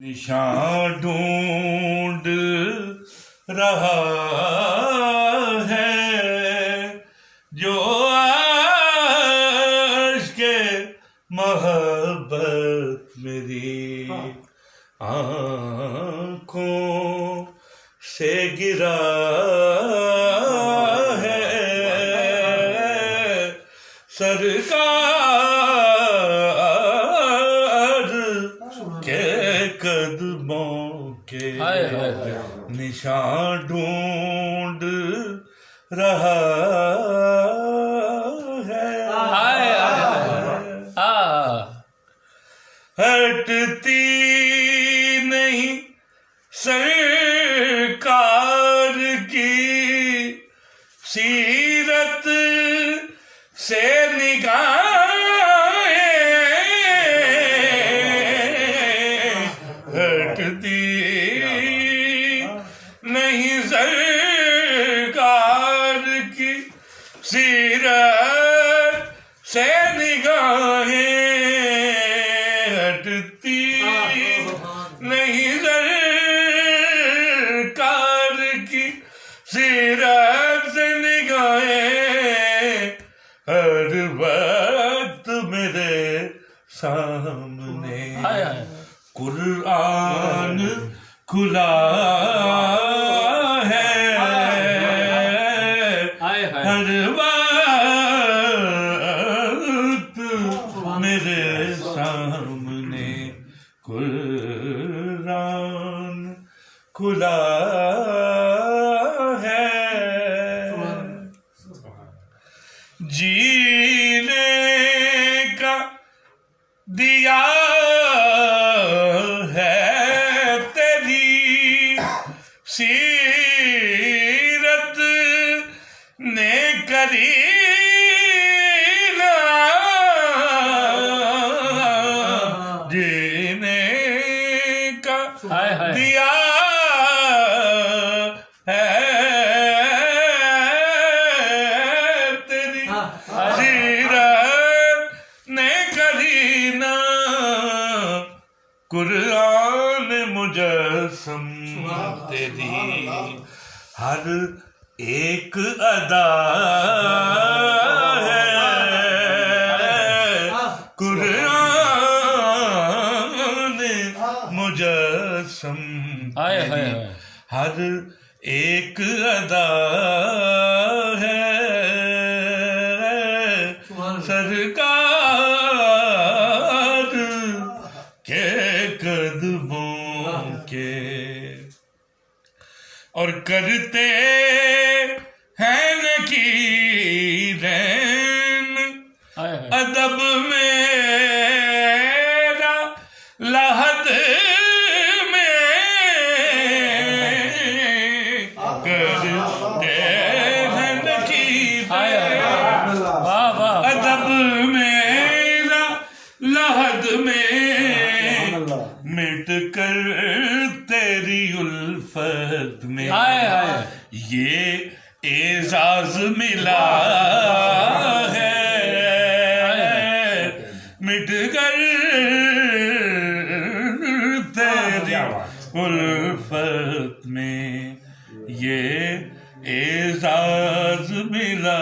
نشان ڈھونڈ رہا ہے جو عشق محبت میری آنکھوں سے گرا ہے سرکار کے قدموں کے نشان ڈھونڈ رہا ہے ہٹتی نہیں سرکار کی سیرت سے نگاہیں ہٹتی نہیں سرکار کی سیرت سے نگاہیں ہٹتی نہیں سرکار کی سیرت سے نگاہیں ہر وقت میرے سامنے قرآن کھلا ہے ہر وقت میرے سامنے قرآن کھلا ہے جینے کا دیا ہے تیری سیرت نے کرینا جینے کا دیا ہے تیری سیرت نے کرینا قرآن مجسم تیری ہر ایک ادا ہے قرآن مجسم تیری ہر ایک ادا ہے سرکار کے قدموں کے اور کرتے ہیں نکیرین ادب میرا لحد میں کرتے ہیں نکیرین ادب میرا لحد میں مٹ کر تیری الفت میں یہ اعزاز ملا ہے مٹ کر تیری الفت میں یہ اعزاز ملا